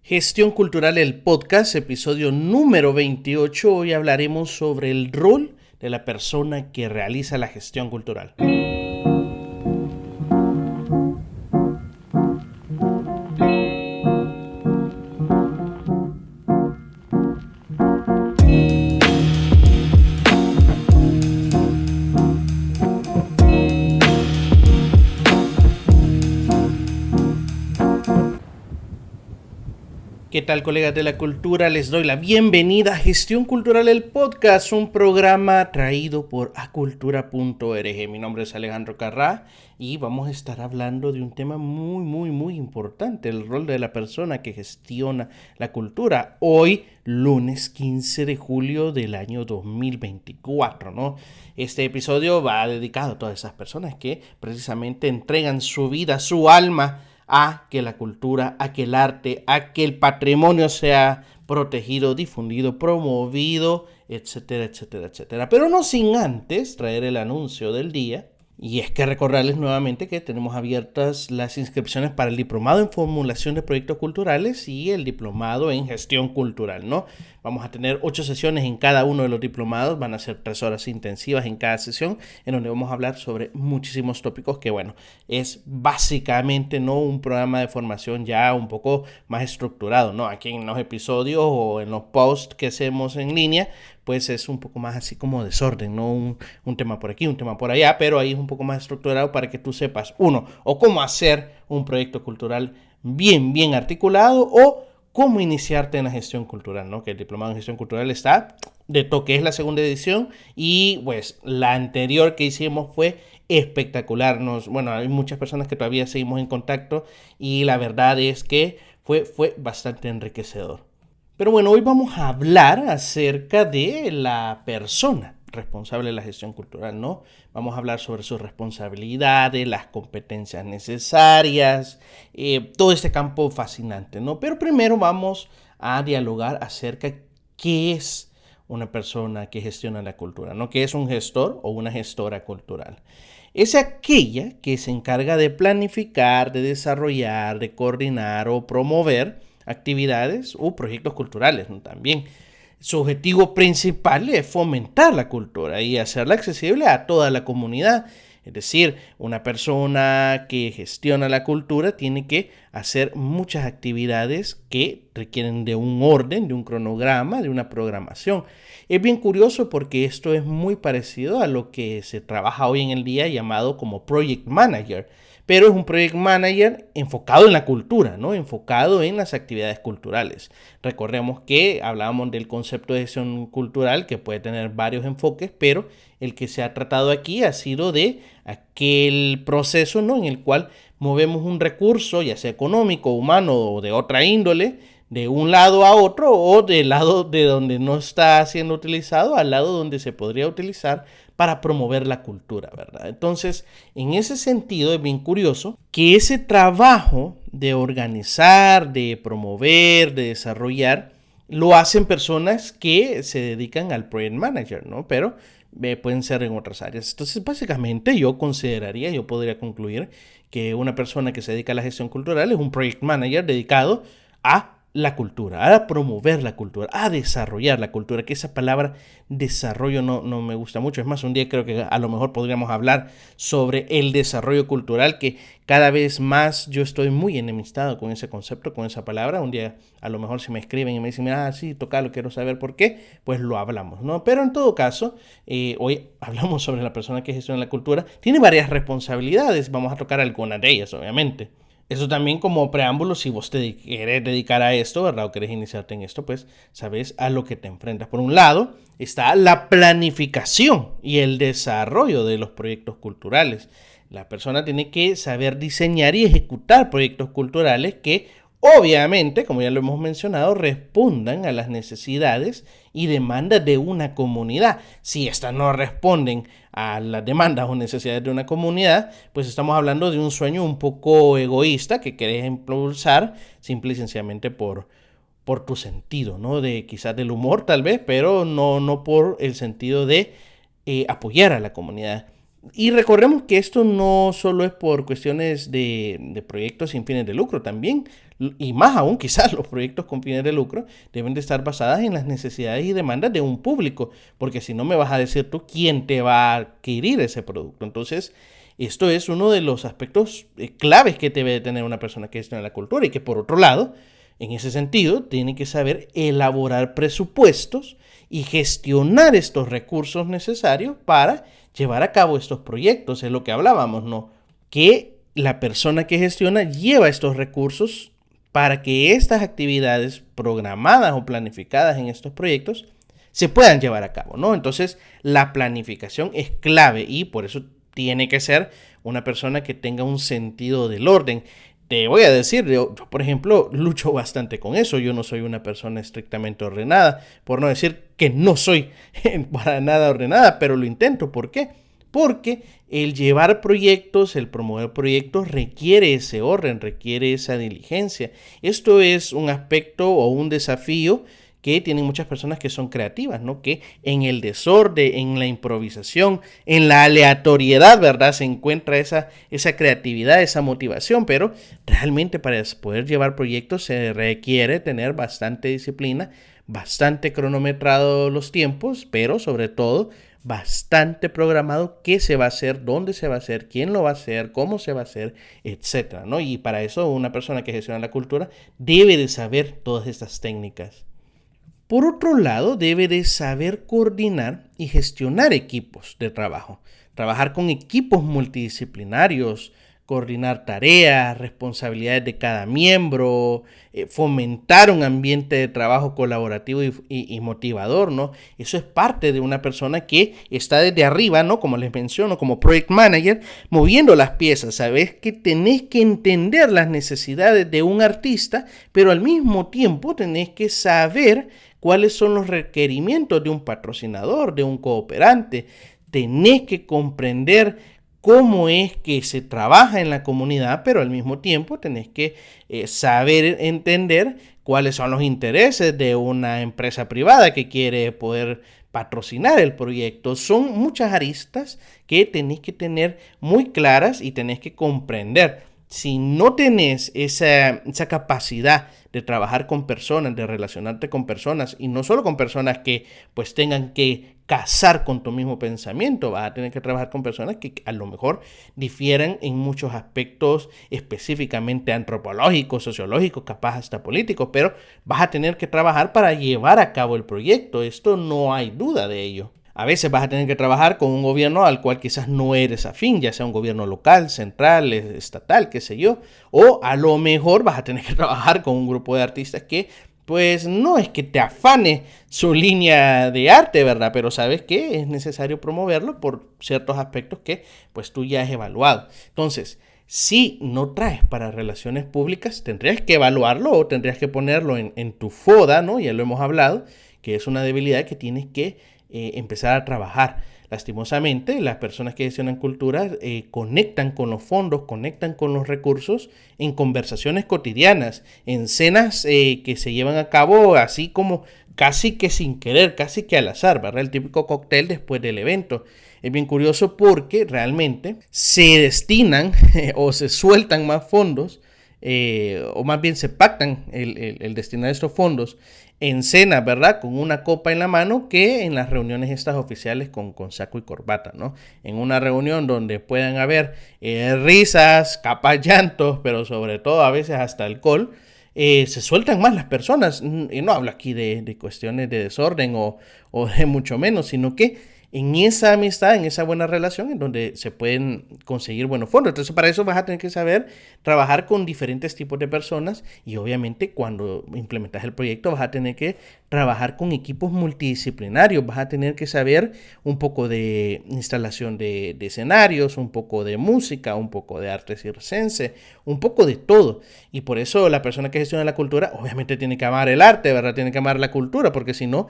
Gestión Cultural, el podcast, episodio número 28. Hoy hablaremos sobre el rol de la persona que realiza la gestión cultural. ¿Qué tal, colegas de la cultura? Les doy la bienvenida a Gestión Cultural, el podcast, un programa traído por acultura.org. Mi nombre es Alejandro Carrá y vamos a estar hablando de un tema muy importante, el rol de la persona que gestiona la cultura. Hoy, lunes 15 de julio del año 2024, ¿no? Este episodio va dedicado a todas esas personas que precisamente entregan su vida, su alma, a que la cultura, a que el arte, a que el patrimonio sea protegido, difundido, promovido, etcétera. Pero no sin antes traer el anuncio del día. Y es que recordarles nuevamente que tenemos abiertas las inscripciones para el diplomado en formulación de proyectos culturales y el diplomado en gestión cultural, ¿no? Vamos a tener 8 sesiones en cada uno de los diplomados, van a ser 3 horas intensivas en cada sesión, en donde vamos a hablar sobre muchísimos tópicos que, bueno, es básicamente, ¿no?, un programa de formación ya un poco más estructurado, ¿no? Aquí en los episodios o en los posts que hacemos en línea, pues es un poco más así como desorden, ¿no? Un tema por aquí, un tema por allá, pero ahí es un poco más estructurado para que tú sepas, o cómo hacer un proyecto cultural bien articulado, o cómo iniciarte en la gestión cultural, ¿no? Que el diplomado en gestión cultural está de toque, es la segunda edición, y pues la anterior que hicimos fue espectacular. Bueno, hay muchas personas que todavía seguimos en contacto y la verdad es que fue bastante enriquecedor. Pero bueno, hoy vamos a hablar acerca de la persona responsable de la gestión cultural, ¿no? Vamos a hablar sobre sus responsabilidades, las competencias necesarias, todo este campo fascinante, ¿no? Pero primero vamos a dialogar acerca de qué es una persona que gestiona la cultura, ¿no? ¿Qué es un gestor o una gestora cultural? Es aquella que se encarga de planificar, de desarrollar, de coordinar o promover actividades o proyectos culturales, ¿no? También su objetivo principal es fomentar la cultura y hacerla accesible a toda la comunidad. Es decir, una persona que gestiona la cultura tiene que hacer muchas actividades que requieren de un orden, de un cronograma, de una programación. Es bien curioso porque esto es muy parecido a lo que se trabaja hoy en el día llamado como Project Manager. Pero es un project manager enfocado en la cultura, ¿no? Enfocado en las actividades culturales. Recordemos que hablábamos del concepto de gestión cultural que puede tener varios enfoques, pero el que se ha tratado aquí ha sido de aquel proceso, ¿no?, en el cual movemos un recurso, ya sea económico, humano o de otra índole, de un lado a otro o del lado de donde no está siendo utilizado al lado donde se podría utilizar para promover la cultura, ¿verdad? Entonces, en ese sentido es bien curioso que ese trabajo de organizar, de promover, de desarrollar, lo hacen personas que se dedican al project manager, ¿no? Pero pueden ser en otras áreas. Entonces, básicamente yo podría concluir que una persona que se dedica a la gestión cultural es un project manager dedicado a la cultura, a promover la cultura, a desarrollar la cultura, que esa palabra desarrollo no me gusta mucho. Es más, un día creo que a lo mejor podríamos hablar sobre el desarrollo cultural, que cada vez más yo estoy muy enemistado con ese concepto, con esa palabra. Un día a lo mejor si me escriben y me dicen, mira, sí, tócalo, quiero saber por qué, pues lo hablamos, ¿no? Pero en todo caso, hoy hablamos sobre la persona que gestiona la cultura. Tiene varias responsabilidades, vamos a tocar algunas de ellas, obviamente. Eso también como preámbulo, si vos te querés dedicar a esto, ¿verdad?, o querés iniciarte en esto, pues sabes a lo que te enfrentas. Por un lado está la planificación y el desarrollo de los proyectos culturales. La persona tiene que saber diseñar y ejecutar proyectos culturales que obviamente, como ya lo hemos mencionado, respondan a las necesidades y demandas de una comunidad. Si estas no responden a las demandas o necesidades de una comunidad, pues estamos hablando de un sueño un poco egoísta que querés impulsar simple y sencillamente por tu sentido, ¿no? De quizás del humor tal vez, pero no por el sentido de apoyar a la comunidad. Y recordemos que esto no solo es por cuestiones de proyectos sin fines de lucro, también, y más aún quizás los proyectos con fines de lucro deben de estar basadas en las necesidades y demandas de un público, porque si no me vas a decir tú quién te va a adquirir ese producto. Entonces, esto es uno de los aspectos claves que debe de tener una persona que gestiona la cultura y que por otro lado, en ese sentido, tiene que saber elaborar presupuestos y gestionar estos recursos necesarios para llevar a cabo estos proyectos. Es lo que hablábamos, ¿no? Que la persona que gestiona lleva estos recursos para que estas actividades programadas o planificadas en estos proyectos se puedan llevar a cabo, ¿no? Entonces, la planificación es clave y por eso tiene que ser una persona que tenga un sentido del orden. Te voy a decir, yo, por ejemplo, lucho bastante con eso. Yo no soy una persona estrictamente ordenada, por no decir que no soy para nada ordenada, pero lo intento. ¿Por qué? Porque el llevar proyectos, el promover proyectos requiere ese orden, requiere esa diligencia. Esto es un aspecto o un desafío que tienen muchas personas que son creativas, ¿no? Que en el desorden, en la improvisación, en la aleatoriedad, ¿verdad? Se encuentra esa creatividad, esa motivación, pero realmente para poder llevar proyectos se requiere tener bastante disciplina, bastante cronometrado los tiempos, pero sobre todo bastante programado qué se va a hacer, dónde se va a hacer, quién lo va a hacer, cómo se va a hacer, etcétera, ¿no? Y para eso una persona que gestiona la cultura debe de saber todas estas técnicas. Por otro lado, debe de saber coordinar y gestionar equipos de trabajo, trabajar con equipos multidisciplinarios, coordinar tareas, responsabilidades de cada miembro, fomentar un ambiente de trabajo colaborativo y motivador, ¿no? Eso es parte de una persona que está desde arriba, ¿no? Como les menciono, como project manager, moviendo las piezas. Sabes que tenés que entender las necesidades de un artista, pero al mismo tiempo tenés que saber cuáles son los requerimientos de un patrocinador, de un cooperante. Tenés que comprender cómo es que se trabaja en la comunidad, pero al mismo tiempo tenés que saber entender cuáles son los intereses de una empresa privada que quiere poder patrocinar el proyecto. Son muchas aristas que tenés que tener muy claras y tenés que comprender. Si no tenés esa capacidad de trabajar con personas, de relacionarte con personas, y no solo con personas que pues tengan que casar con tu mismo pensamiento, vas a tener que trabajar con personas que a lo mejor difieren en muchos aspectos específicamente antropológicos, sociológicos, capaz hasta políticos, pero vas a tener que trabajar para llevar a cabo el proyecto. Esto no hay duda de ello. A veces vas a tener que trabajar con un gobierno al cual quizás no eres afín, ya sea un gobierno local, central, estatal, qué sé yo. O a lo mejor vas a tener que trabajar con un grupo de artistas que, pues no es que te afane su línea de arte, ¿verdad? Pero sabes que es necesario promoverlo por ciertos aspectos que, pues tú ya has evaluado. Entonces, si no traes para relaciones públicas, tendrías que evaluarlo o tendrías que ponerlo en tu FODA, ¿no? Ya lo hemos hablado, que es una debilidad que tienes que empezar a trabajar. Lastimosamente, las personas que gestionan cultura conectan con los fondos, conectan con los recursos en conversaciones cotidianas, en cenas que se llevan a cabo así como casi que sin querer, casi que al azar, ¿verdad? El típico cóctel después del evento. Es bien curioso porque realmente se destinan o se sueltan más fondos, o más bien se pactan el destinar estos fondos en cena, ¿verdad? Con una copa en la mano que en las reuniones estas oficiales con saco y corbata, ¿no? En una reunión donde puedan haber risas, capaz llantos, pero sobre todo a veces hasta alcohol, se sueltan más las personas. Y no hablo aquí de cuestiones de desorden o de mucho menos, sino que en esa amistad, en esa buena relación, en donde se pueden conseguir buenos fondos. Entonces, para eso vas a tener que saber trabajar con diferentes tipos de personas y obviamente cuando implementas el proyecto vas a tener que trabajar con equipos multidisciplinarios, vas a tener que saber un poco de instalación de escenarios, un poco de música, un poco de arte circense, un poco de todo. Y por eso la persona que gestiona la cultura obviamente tiene que amar el arte, ¿verdad? Tiene que amar la cultura, porque si no,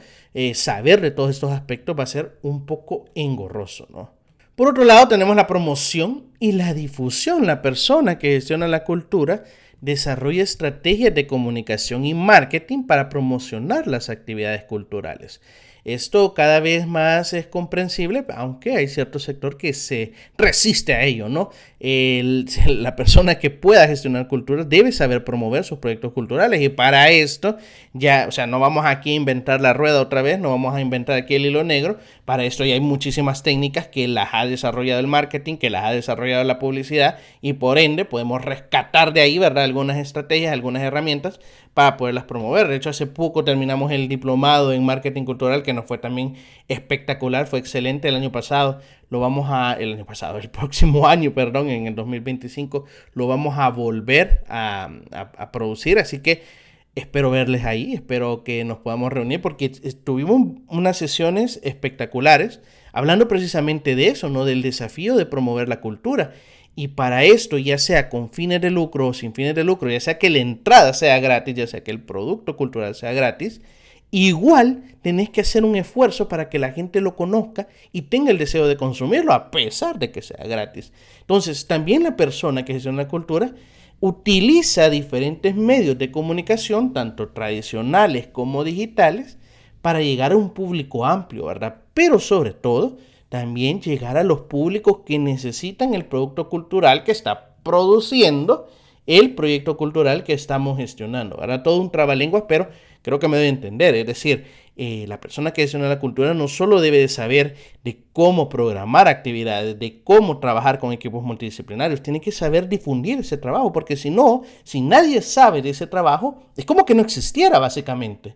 saber de todos estos aspectos va a ser un poco engorroso, ¿no? Por otro lado, tenemos la promoción y la difusión. La persona que gestiona la cultura desarrolla estrategias de comunicación y marketing para promocionar las actividades culturales. Esto cada vez más es comprensible, aunque hay cierto sector que se resiste a ello, ¿no? La persona que pueda gestionar cultura debe saber promover sus proyectos culturales y para esto ya, o sea, no vamos aquí a inventar la rueda otra vez, no vamos a inventar aquí el hilo negro. Para esto ya hay muchísimas técnicas que las ha desarrollado el marketing, que las ha desarrollado la publicidad y por ende podemos rescatar de ahí, ¿verdad? Algunas estrategias, algunas herramientas para poderlas promover. De hecho, hace poco terminamos el diplomado en marketing cultural que nos fue también espectacular, fue excelente el año pasado. El próximo año, perdón, en el 2025, lo vamos a volver a producir. Así que espero verles ahí, espero que nos podamos reunir porque tuvimos unas sesiones espectaculares hablando precisamente de eso, ¿no? Del desafío de promover la cultura. Y para esto, ya sea con fines de lucro o sin fines de lucro, ya sea que la entrada sea gratis, ya sea que el producto cultural sea gratis, igual tenés que hacer un esfuerzo para que la gente lo conozca y tenga el deseo de consumirlo, a pesar de que sea gratis. Entonces, también la persona que gestiona la cultura utiliza diferentes medios de comunicación, tanto tradicionales como digitales, para llegar a un público amplio, ¿verdad? Pero sobre todo, también llegar a los públicos que necesitan el producto cultural que está produciendo el proyecto cultural que estamos gestionando. Ahora todo un trabalenguas, pero creo que me doy a entender. Es decir, la persona que gestiona la cultura no solo debe de saber de cómo programar actividades, de cómo trabajar con equipos multidisciplinarios, tiene que saber difundir ese trabajo, porque si no, si nadie sabe de ese trabajo, es como que no existiera básicamente.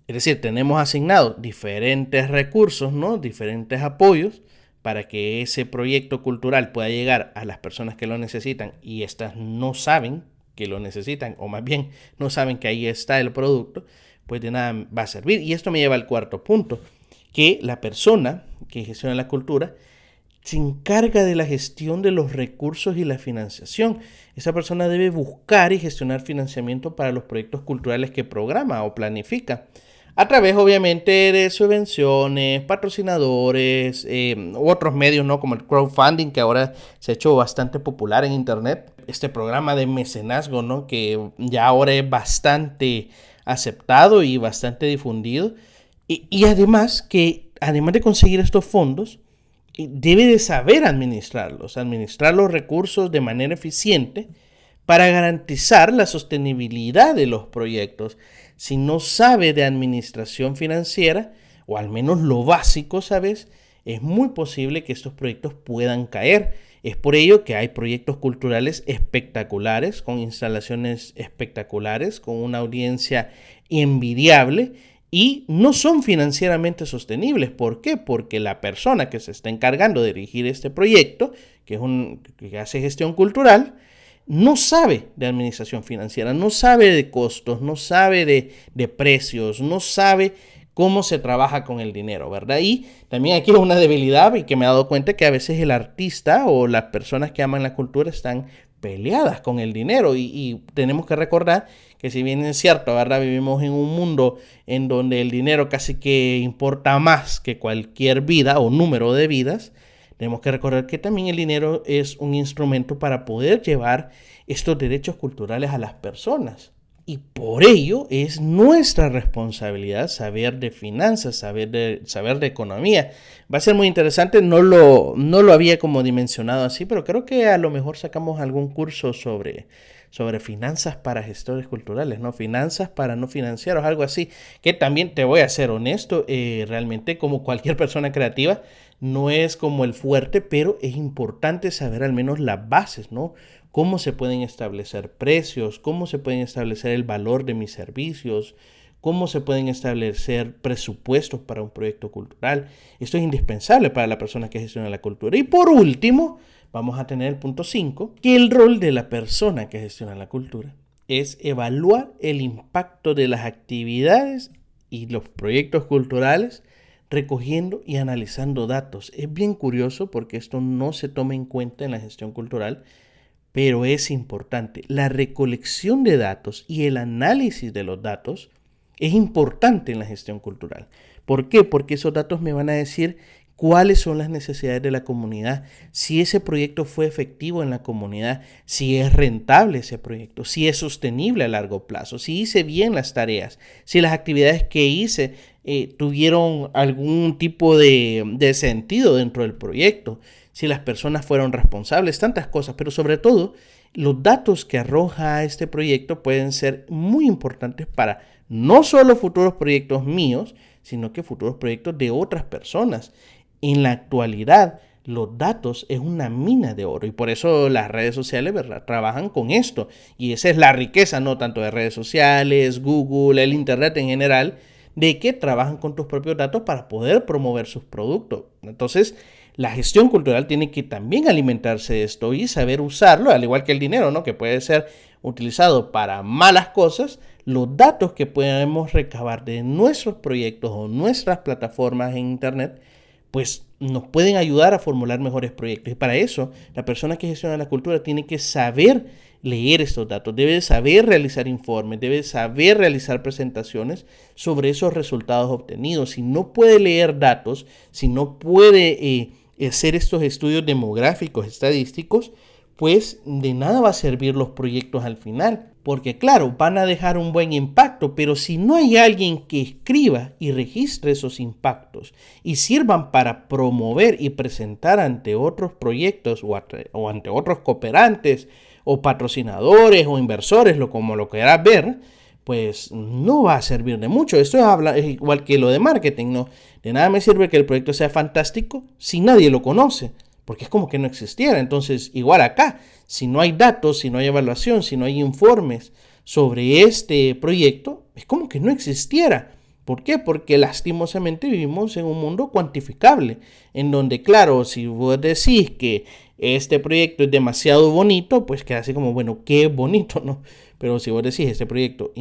Es decir, tenemos asignados diferentes recursos, ¿no? Diferentes apoyos para que ese proyecto cultural pueda llegar a las personas que lo necesitan y estas no saben que lo necesitan, o más bien no saben que ahí está el producto, pues de nada va a servir. Y esto me lleva al cuarto punto, que la persona que gestiona la cultura se encarga de la gestión de los recursos y la financiación. Esa persona debe buscar y gestionar financiamiento para los proyectos culturales que programa o planifica, a través obviamente de subvenciones, patrocinadores u otros medios, ¿no? Como el crowdfunding, que ahora se ha hecho bastante popular en internet. Este programa de mecenazgo, ¿no? Que ya ahora es bastante aceptado y bastante difundido. Y además de conseguir estos fondos, debe de saber administrar los recursos de manera eficiente para garantizar la sostenibilidad de los proyectos. Si no sabe de administración financiera, o al menos lo básico, ¿sabes? Es muy posible que estos proyectos puedan caer. Es por ello que hay proyectos culturales espectaculares, con instalaciones espectaculares, con una audiencia envidiable y no son financieramente sostenibles. ¿Por qué? Porque la persona que se está encargando de dirigir este proyecto, que hace gestión cultural, no sabe de administración financiera, no sabe de costos, no sabe de precios, no sabe cómo se trabaja con el dinero, ¿verdad? Y también aquí es una debilidad y que me he dado cuenta que a veces el artista o las personas que aman la cultura están peleadas con el dinero y tenemos que recordar que si bien es cierto, ¿verdad? Vivimos en un mundo en donde el dinero casi que importa más que cualquier vida o número de vidas. Tenemos que recordar que también el dinero es un instrumento para poder llevar estos derechos culturales a las personas. Y por ello es nuestra responsabilidad saber de finanzas, saber de economía. Va a ser muy interesante, no lo había como dimensionado así, pero creo que a lo mejor sacamos algún curso sobre finanzas para gestores culturales, ¿no? Finanzas para no financieros, algo así, que también te voy a ser honesto, realmente como cualquier persona creativa, no es como el fuerte, pero es importante saber al menos las bases, ¿no? Cómo se pueden establecer precios, cómo se pueden establecer el valor de mis servicios, cómo se pueden establecer presupuestos para un proyecto cultural. Esto es indispensable para la persona que gestiona la cultura. Y por último, vamos a tener el punto 5, que el rol de la persona que gestiona la cultura es evaluar el impacto de las actividades y los proyectos culturales recogiendo y analizando datos. Es bien curioso porque esto no se toma en cuenta en la gestión cultural, pero es importante. La recolección de datos y el análisis de los datos es importante en la gestión cultural. ¿Por qué? Porque esos datos me van a decir cuáles son las necesidades de la comunidad, si ese proyecto fue efectivo en la comunidad, si es rentable ese proyecto, si es sostenible a largo plazo, si hice bien las tareas, si las actividades que hice tuvieron algún tipo de sentido dentro del proyecto, si las personas fueron responsables, tantas cosas, pero sobre todo los datos que arroja este proyecto pueden ser muy importantes para no solo futuros proyectos míos, sino que futuros proyectos de otras personas. En la actualidad, los datos es una mina de oro y por eso las redes sociales, ¿verdad?, trabajan con esto. Y esa es la riqueza, no tanto de redes sociales, Google, el Internet en general, de que trabajan con tus propios datos para poder promover sus productos. Entonces, la gestión cultural tiene que también alimentarse de esto y saber usarlo, al igual que el dinero, ¿no?, que puede ser utilizado para malas cosas. Los datos que podemos recabar de nuestros proyectos o nuestras plataformas en Internet, pues nos pueden ayudar a formular mejores proyectos. Y para eso, la persona que gestiona la cultura tiene que saber leer estos datos, debe saber realizar informes, debe saber realizar presentaciones sobre esos resultados obtenidos. Si no puede leer datos, si no puede hacer estos estudios demográficos, estadísticos, pues de nada va a servir los proyectos al final. Porque claro, van a dejar un buen impacto, pero si no hay alguien que escriba y registre esos impactos y sirvan para promover y presentar ante otros proyectos o ante otros cooperantes o patrocinadores o inversores, como lo quieras ver, pues no va a servir de mucho. Esto es igual que lo de marketing, ¿no? De nada me sirve que el proyecto sea fantástico si nadie lo conoce, porque es como que no existiera. Entonces, igual acá, si no hay datos, si no hay evaluación, si no hay informes sobre este proyecto, es como que no existiera. ¿Por qué? Porque lastimosamente vivimos en un mundo cuantificable, en donde, claro, si vos decís que este proyecto es demasiado bonito, pues queda así como, bueno, qué bonito, ¿no? Pero si vos decís, este proyecto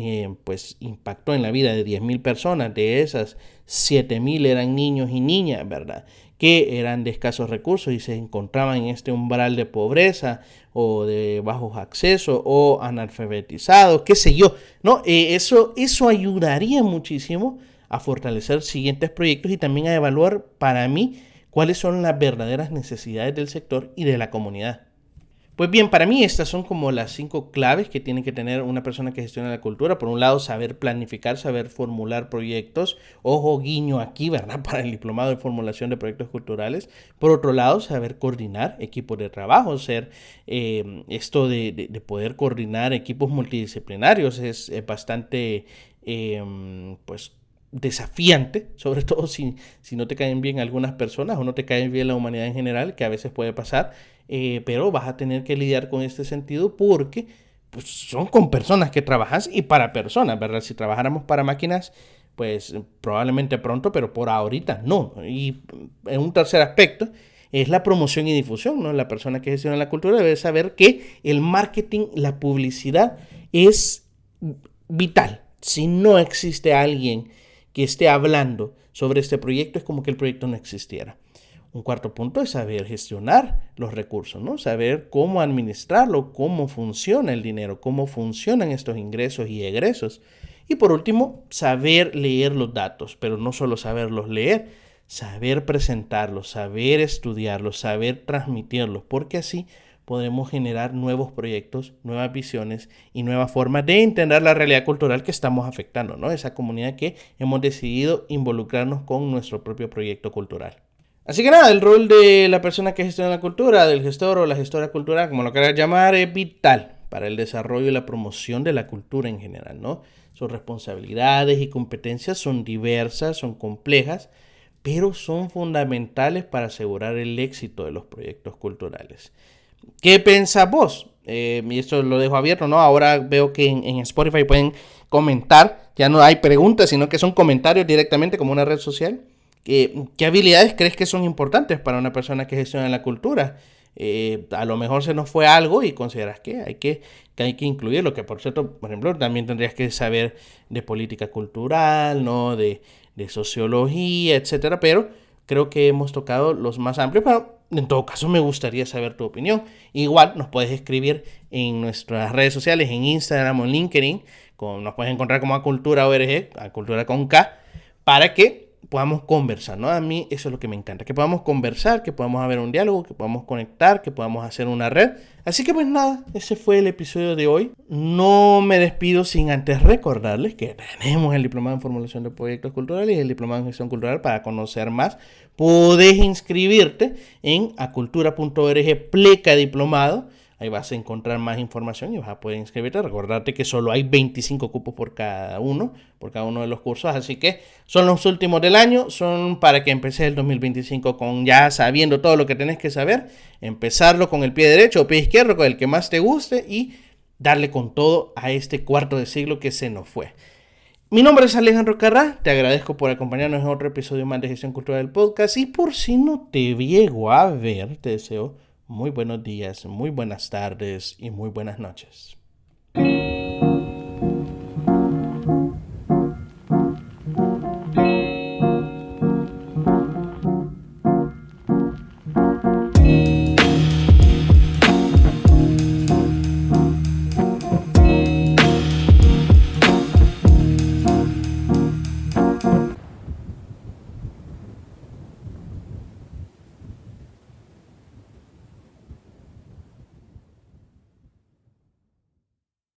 pues impactó en la vida de 10,000 personas, de esas 7,000 eran niños y niñas, ¿verdad?, que eran de escasos recursos y se encontraban en este umbral de pobreza o de bajos accesos o analfabetizados, qué sé yo, ¿no? Eso ayudaría muchísimo a fortalecer siguientes proyectos y también a evaluar para mí cuáles son las verdaderas necesidades del sector y de la comunidad. Pues bien, para mí estas son como las 5 claves que tiene que tener una persona que gestiona la cultura. Por un lado, saber planificar, saber formular proyectos. Ojo, guiño aquí, ¿verdad?, para el diplomado de formulación de proyectos culturales. Por otro lado, saber coordinar equipos de trabajo. Esto de poder coordinar equipos multidisciplinarios es bastante, pues, desafiante, sobre todo si no te caen bien algunas personas o no te cae bien la humanidad en general, que a veces puede pasar, pero vas a tener que lidiar con este sentido porque pues, son con personas que trabajas y para personas, ¿verdad? Si trabajáramos para máquinas, pues probablemente pronto, pero por ahorita no. Y en un tercer aspecto es la promoción y difusión, ¿no? La persona que gestiona la cultura debe saber que el marketing, la publicidad es vital. Si no existe alguien que esté hablando sobre este proyecto, es como que el proyecto no existiera. Un cuarto punto es saber gestionar los recursos, ¿no? Saber cómo administrarlo, cómo funciona el dinero, cómo funcionan estos ingresos y egresos. Y por último, saber leer los datos, pero no solo saberlos leer, saber presentarlos, saber estudiarlos, saber transmitirlos, porque así podremos generar nuevos proyectos, nuevas visiones y nuevas formas de entender la realidad cultural que estamos afectando, ¿no? Esa comunidad que hemos decidido involucrarnos con nuestro propio proyecto cultural. Así que nada, el rol de la persona que gestiona la cultura, del gestor o la gestora cultural, como lo quieras llamar, es vital para el desarrollo y la promoción de la cultura en general, ¿no? Sus responsabilidades y competencias son diversas, son complejas, pero son fundamentales para asegurar el éxito de los proyectos culturales. ¿Qué pensás vos? Y esto lo dejo abierto, ¿no? Ahora veo que en Spotify pueden comentar, ya no hay preguntas, sino que son comentarios directamente como una red social. ¿Qué habilidades crees que son importantes para una persona que gestiona la cultura? A lo mejor se nos fue algo y consideras que hay que incluirlo, que por cierto, por ejemplo, también tendrías que saber de política cultural, ¿no? De sociología, etcétera, pero creo que hemos tocado los más amplios, pero en todo caso me gustaría saber tu opinión. Igual nos puedes escribir en nuestras redes sociales, en Instagram o en LinkedIn, nos puedes encontrar como a Cultura ORG, a Cultura con K, para que podamos conversar, ¿no? A mí eso es lo que me encanta, que podamos conversar, que podamos haber un diálogo, que podamos conectar, que podamos hacer una red. Así que pues nada, ese fue el episodio de hoy. No me despido sin antes recordarles que tenemos el diplomado en formulación de proyectos culturales y el diplomado en gestión cultural. Para conocer más, podés inscribirte en acultura.org pleca diplomado. Ahí vas a encontrar más información y vas a poder inscribirte. Recordarte que solo hay 25 cupos por cada uno de los cursos. Así que son los últimos del año. Son para que empecés el 2025 con ya sabiendo todo lo que tenés que saber. Empezarlo con el pie derecho o pie izquierdo, con el que más te guste. Y darle con todo a este cuarto de siglo que se nos fue. Mi nombre es Alejandro Carrá. Te agradezco por acompañarnos en otro episodio más de Gestión Cultural del Podcast. Y por si no te llego a ver, te deseo muy buenos días, muy buenas tardes y muy buenas noches.